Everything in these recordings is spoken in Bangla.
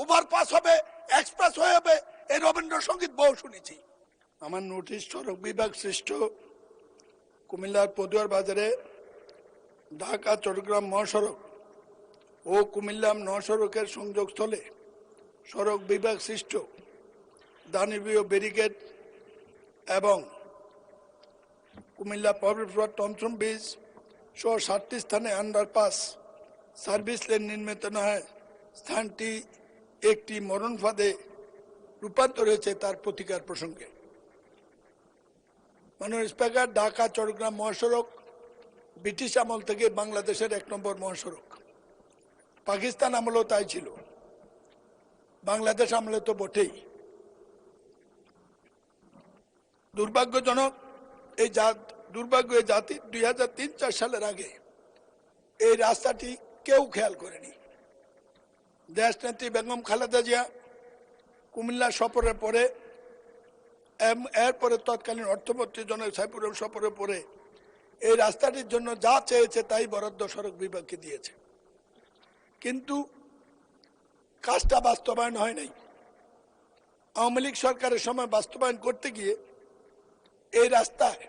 ওভারপাস হবে, এক্সপ্রেস হয়ে হবে, এই রবীন্দ্রসঙ্গীত বহু শুনেছি। আমার নোটিশ সড়ক বিভাগ সৃষ্ট কুমিল্লার পদুয়ার বাজারে ঢাকা চট্টগ্রাম মহাসড়ক ও কুমিল্লা মহাসড়কের সংযোগস্থলে সড়ক বিভাগ সৃষ্ট দানবীয় ব্যারিকেড এবং কুমিল্লা পাবলিক টমসম ব্রিজ সহ 7টি স্থানে আন্ডারপাস সার্ভিস লেন নির্মিত না হয় স্থানটি একটি মরণ ফাঁদে রূপান্তর হয়েছে তার প্রতিকার প্রসঙ্গে। মাননীয় স্পিকার, ঢাকা চট্টগ্রাম মহাসড়ক ব্রিটিশ আমল থেকে বাংলাদেশের 1 নম্বর মহাসড়ক। পাকিস্তান আমলেও তাই ছিল, বাংলাদেশ আমলে তো বটেই। দুর্ভাগ্যজনক এই জাতি 2003-4 সালের আগে এই রাস্তাটি কেউ খেয়াল করেনি। দেশনেত্রী বেগম খালেদা জিয়া কুমিল্লা সফরের পরে এরপরে তৎকালীন অর্থমন্ত্রী জনাব সাইফুর রহমান সফরের পরে এই রাস্তাটির জন্য যা চেয়েছে তাই বরাদ্দ সড়ক বিভাগকে দিয়েছে, কিন্তু কাজটা বাস্তবায়ন হয় নাই। আওয়ামী লীগ সরকারের সময় বাস্তবায়ন করতে গিয়ে এই রাস্তায়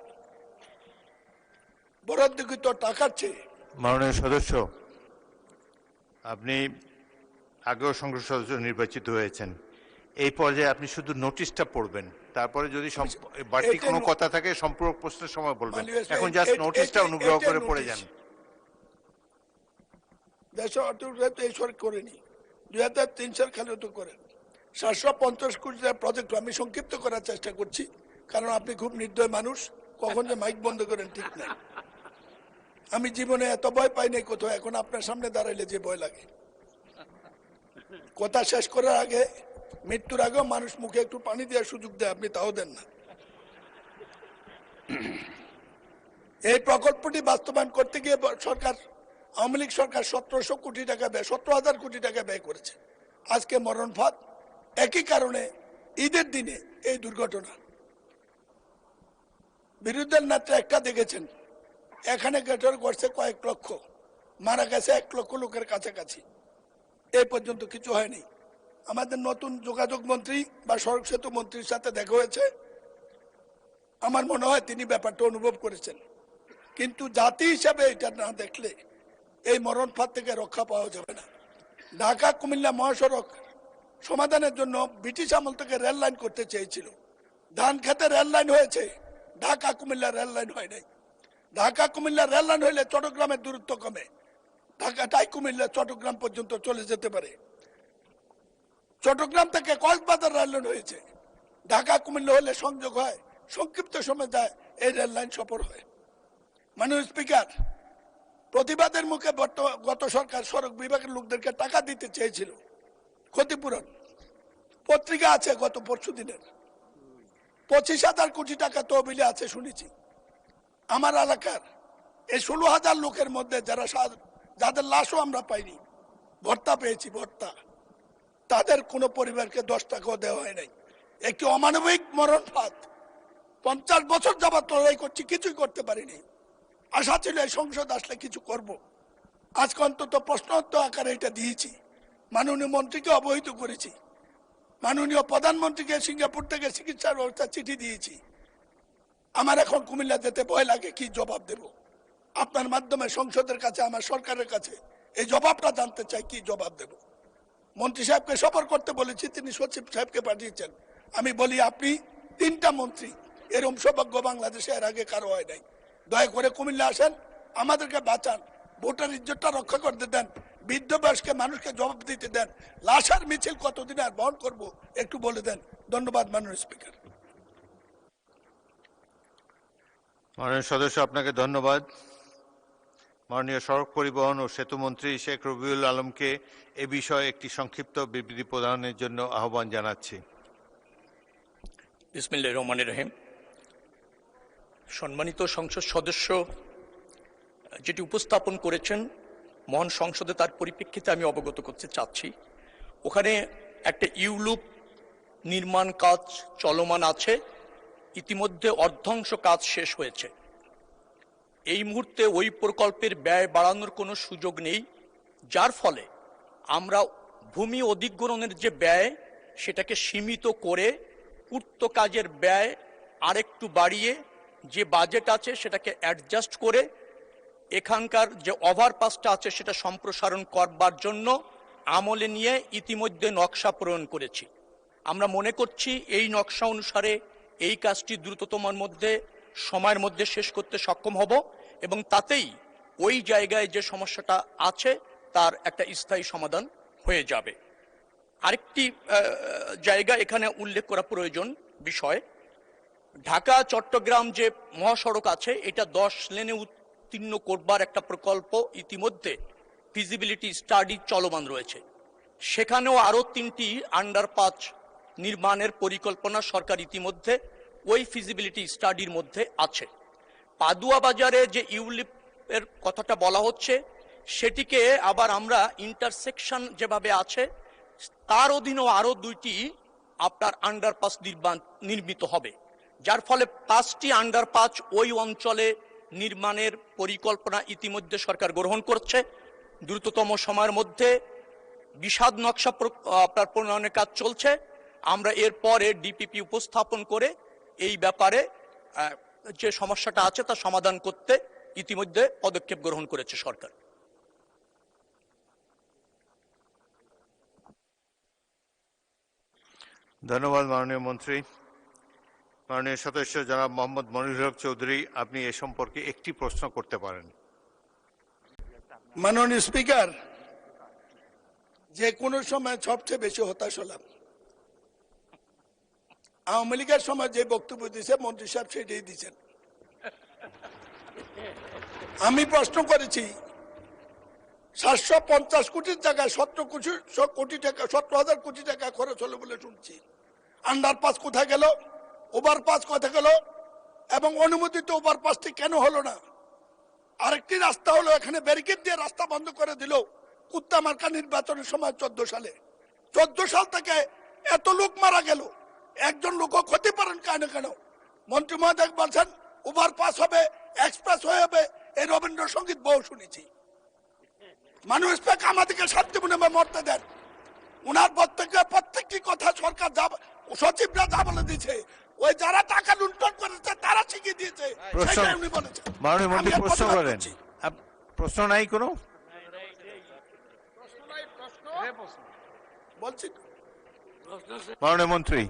বরাদ্দকৃত টাকার চেয়ে। মাননীয় সদস্য, আপনি আগেও সংসদ সদস্য নির্বাচিত হয়েছেন, এই পর্যায়ে আপনি শুধু নোটিশটা পড়বেন, তারপরে যদি বাড়তি কোনো কথা থাকে সম্পূর্ণ প্রশ্নের সময় বলবেন। এখন জাস্ট নোটিশটা অনুগ্রহ করে পড়ে যান। দেশে এই সরকার করেনি, 2003 সাল খালি তো করেন 750 কোটি টাকার প্রজেক্ট। আমি সংক্ষিপ্ত করার চেষ্টা করছি, কারণ আপনি খুব নির্দয় মানুষ, কখন যে মাইক বন্ধ করেন ঠিক নাই। আমি জীবনে এত ভয় পাই নাই কোথাও, এখন আপনার সামনে দাঁড়াইলে যে ভয় লাগে। কথা শেষ করার আগে, মৃত্যুর আগেও মানুষ মুখে একটু পানি দেওয়ার সুযোগ দেয়, আপনি তাও দেন না। এই প্রকল্পটি বাস্তবায়ন করতে গিয়ে সরকার, আওয়ামী লীগ সরকার 1700 কোটি টাকা ব্যয়, 17,000 কোটি টাকা ব্যয় করেছে। আজকে মরণ ফাঁদ, একই কারণে ঈদের দিনে এই দুর্ঘটনা। বিরোধী নেতা একটা দেখেছেন, এখানে গেটর করছে কয়েক লক্ষ, মারা গেছে 1 লক্ষ লোকের কাছাকাছি, এই পর্যন্ত কিছু হয়নি। আমাদের নতুন যোগাযোগ মন্ত্রী বা সড়ক সেতু মন্ত্রীর সাথে দেখা হয়েছে, আমার মনে হয় তিনি ব্যাপারটা অনুভব করেছেন, কিন্তু জাতি হিসাবে এটা না দেখলে এই মরণ ফাঁদ থেকে রক্ষা পাওয়া যাবে না। ঢাকা কুমিল্লা মহাসড়ক সমাধানের জন্য ব্রিটিশ আমল থেকে রেল লাইন করতে চেয়েছিল। ধান খেতে রেল লাইন হয়েছে, ঢাকা কুমিল্লা রেল লাইন হয় নাই। ঢাকা কুমিল্লা রেল লাইন হইলে চট্টগ্রামের দূরত্ব কমে, ঢাকাটাই কুমিল্লা চট্টগ্রাম পর্যন্ত চলে যেতে পারে। চট্টগ্রাম থেকে কক্সবাজার রেল লাইন হয়েছে, ঢাকা কুমিল্লা হলে সংযোগ হয়, সংক্ষিপ্ত সময় যায়, এই রেল লাইন সফর হয়। মাননীয় স্পিকার, প্রতিবাদের মুখে গত সরকার সড়ক বিভাগের লোকদেরকে টাকা দিতে চেয়েছিল ক্ষতিপূরণ। পত্রিকা আছে গত পরশু দিনের, 25,000 কোটি টাকা তহবিলে আছে শুনেছি। আমার এলাকার এই 16,000 লোকের মধ্যে যাদের লাশও আমরা পাইনি, ভর্তা পেয়েছি, ভর্তা, তাদের কোনো পরিবারকে 10 টাকাও দেওয়া হয় নাই। একটি অমানবিক মরণ ফাঁদ। 50 বছর যাবত লড়াই করছি, কিছুই করতে পারিনি। আশা ছিল এই সংসদ আসলে কিছু করব। আজকে অন্তত প্রশ্নোত্তর আকারে এটা দিয়েছি, মাননীয় মন্ত্রীকে অবহিত করেছি, মাননীয় প্রধানমন্ত্রীকে সিঙ্গাপুর থেকে চিকিৎসার ব্যবস্থা চিঠি দিয়েছি। আমার এখন কুমিল্লা যেতে ভয় লাগে, কি জবাব দেব? আপনার মাধ্যমে সংসদের কাছে, আমার সরকারের কাছে এই জবাবটা জানতে চাই, কি জবাব দেব? মন্ত্রী সাহেবকে সফর করতে বলেছি, তিনি সচিব সাহেবকে পাঠিয়েছেন। আমি বলি, আপনি 3টা মন্ত্রী, এরকম সৌভাগ্য বাংলাদেশে এর আগে কারো হয় নাই। দয়া করে কুমিল্লা আসেন, আমাদেরকে বাঁচান, ভোটার ইজ্জতটা রক্ষা করতে দেন, বৃদ্ধ বয়স্ক মানুষকে জবাব দিতে দেন। লাশের মিছিল কতদিন আর বহন করব একটু বলে দেন। ধন্যবাদ মাননীয় স্পিকার। মাননীয় সদস্য, আপনাকে ধন্যবাদ। মাননীয় সড়ক পরিবহন ও সেতু মন্ত্রী শেখ রবিউল আলমকে এ বিষয়ে একটি সংক্ষিপ্ত বিবৃতি প্রদানের জন্য আহ্বান জানাচ্ছি। বিসমিল্লাহির রহমানির রহিম। সম্মানিত সংসদ সদস্য যেটি উপস্থাপন করেছেন মহান সংসদে, তার পরিপ্রেক্ষিতে আমি অবগত করতে চাচ্ছি। ওখানে একটা ইউলুপ নির্মাণ কাজ চলমান আছে, ইতিমধ্যে অর্ধাংশ কাজ শেষ হয়েছে। এই মুহূর্তে ওই প্রকল্পের ব্যয় বাড়ানোর কোনো সুযোগ নেই, যার ফলে আমরা ভূমি অধিগ্রহণের যে ব্যয় সেটাকে সীমিত করে পূর্ত কাজের ব্যয় আরেকটু বাড়িয়ে যে বাজেট আছে সেটাকে অ্যাডজাস্ট করে এখানকার যে ওভারপাসটা আছে সেটা সম্প্রসারণ করবার জন্য আমলে নিয়ে ইতিমধ্যে নকশা প্রণয়ন করেছি। আমরা মনে করছি এই নকশা অনুসারে এই কাজটি দ্রুততম সময়ের মধ্যে শেষ করতে সক্ষম হব এবং তাতেই ওই জায়গায় যে সমস্যাটা আছে তার একটা স্থায়ী সমাধান হয়ে যাবে। আরেকটি জায়গা এখানে উল্লেখ করা প্রয়োজন বিষয়, ঢাকা চট্টগ্রাম যে মহাসড়ক আছে এটা 10 লেনে উত্তীর্ণ করবার একটা প্রকল্প ইতিমধ্যে ফিজিবিলিটি স্টাডি চলমান রয়েছে। সেখানেও আরো 3টি আন্ডারপাস নির্মাণের পরিকল্পনা সরকার ইতিমধ্যে ওই ফিজিবিলিটি স্টাডির মধ্যে আছে। পাদুয়া বাজারে যে ইউলিপের কথাটা বলা হচ্ছে সেটিকে আবার আমরা ইন্টারসেকশন যেভাবে আছে তার অধীনেও আরো 2টি আপনার আন্ডারপাস নির্মিত হবে, যার ফলে 5টি আন্ডারপাস ওই অঞ্চলে নির্মাণের পরিকল্পনা ইতিমধ্যে সরকার গ্রহণ করছে। দ্রুততম সময়ের মধ্যে বিশদ নকশা আপনার প্রণয়নের কাজ চলছে। আমরা এরপরে ডিপিপি উপস্থাপন করে এই ব্যাপারে যে সমস্যাটা আছে তা সমাধান করতে ইতিমধ্যে পদক্ষেপ গ্রহণ করেছে সরকার। ধন্যবাদ মাননীয় মন্ত্রী। মাননীয় সদস্য জনাব মোহাম্মদ মনিরুল হক চৌধুরী, আপনি এ সম্পর্কে একটি প্রশ্ন করতে পারেন। মাননীয় স্পিকার, যে কোনো সময় সবচেয়ে বেশি হতাশ হলাম। আওয়ামী লীগের সময় যে বক্তব্য দিয়েছে মন্ত্রী সাহেব সেটাই দিচ্ছেন। আমি প্রশ্ন করেছি 750 কোটির জায়গায় 17 কোটি টাকা 17,000 কোটি টাকা খরচ হলো বলে শুনছি। আন্ডারপাস কোথায় গেল, ওভারপাস কোথায় গেল এবং অনুমোদিত ওভারপাসটি কেন হলো না? আরেকটি রাস্তা হলো এখানে ব্যারিকেড দিয়ে রাস্তা বন্ধ করে দিল কুত্তামার্কা নির্বাচনের সময় 14 সালে। 14 সাল থেকে এত লোক মারা গেল, একজন লোকও ক্ষতি পারেন কেন? মন্ত্রী মহোদয় বলছেন ওভারপাস হবে, এক্সপ্রেস হয়ে হবে, এই রবীন্দ্রসঙ্গীত বহু শুনেছি। মানুষ আমাদেরকে শান্তি মনে মরতে দেন। উনার প্রত্যেকটি কথা সরকার সচিবরা যা বলে দিয়েছে, ওই যারা টাকা লুণ্ঠন করেছে তারা শিখিয়ে দিয়েছে, সেটাই উনি বলেছেন। মাননীয় মন্ত্রী প্রশ্ন করেন। প্রশ্ন নাই কোনো? বলছি মাননীয় মন্ত্রী।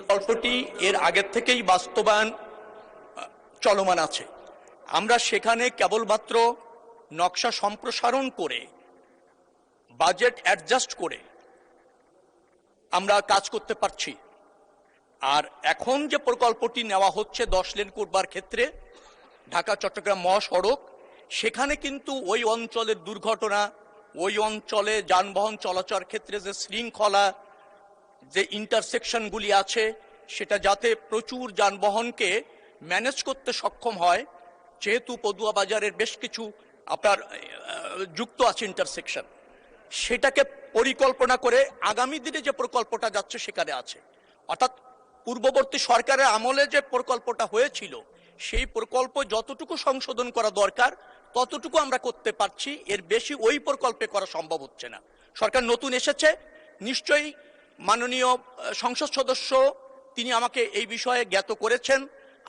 প্রকল্পটি এর আগের থেকেই বাস্তবায়ন চলমান আছে। আমরা সেখানে কেবলমাত্র নকশা সম্প্রসারণ করে বাজেট অ্যাডজাস্ট করে আমরা কাজ করতে পারছি। আর এখন যে প্রকল্পটি নেওয়া হচ্ছে 10 লেন করবার ক্ষেত্রে ঢাকা চট্টগ্রাম মহাসড়ক, সেখানে কিন্তু ওই অঞ্চলের দুর্ঘটনা, ওই অঞ্চলে যানবাহন চলাচল ক্ষেত্রে যে শৃঙ্খলা, যে ইন্টারসেকশনগুলি আছে সেটা যাতে প্রচুর যানবাহনকে ম্যানেজ করতে সক্ষম হয়, যেহেতু পদুয়া বাজারের বেশ কিছু আপনার যুক্ত আছে ইন্টারসেকশন, সেটাকে পরিকল্পনা করে আগামী দিনে যে প্রকল্পটা যাচ্ছে সেখানে আছে। অর্থাৎ পূর্ববর্তী সরকারের আমলে যে প্রকল্পটা হয়েছিল সেই প্রকল্প যতটুকু সংশোধন করা দরকার ততটুকু আমরা করতে পারছি, এর বেশি ওই প্রকল্পে করা সম্ভব হচ্ছে না। সরকার নতুন এসেছে, নিশ্চয়ই মাননীয় সংসদ সদস্য তিনি আমাকে এই বিষয়ে জ্ঞাত করেছেন।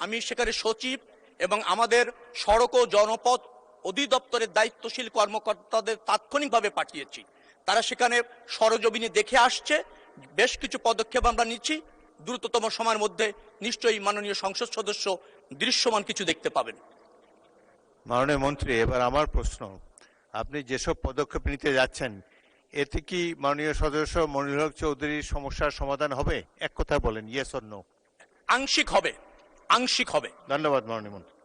আমি সেখানে সচিব এবং আমাদের সড়ক ও জনপথ অধিদপ্তরের দায়িত্বশীল কর্মকর্তাদের তাৎক্ষণিকভাবে পাঠিয়েছি। তারা সেখানে সরজমিনে দেখে আসছে, বেশ কিছু পদক্ষেপ আমরা নিচ্ছি। দ্রুততম সময়ের মধ্যে নিশ্চয়ই মাননীয় সংসদ সদস্য দৃশ্যমান কিছু দেখতে পাবেন। মাননীয় মন্ত্রী, এবার আমার প্রশ্ন, আপনি যেসব পদক্ষেপ নিতে যাচ্ছেন এতে কি মাননীয় সদস্য মনিরুল হক চৌধুরীর সমস্যার সমাধান হবে? এক কথা বলেন, ইয়েস অর নো। আংশিক হবে, আংশিক হবে। ধন্যবাদ মাননীয় মন্ত্রী।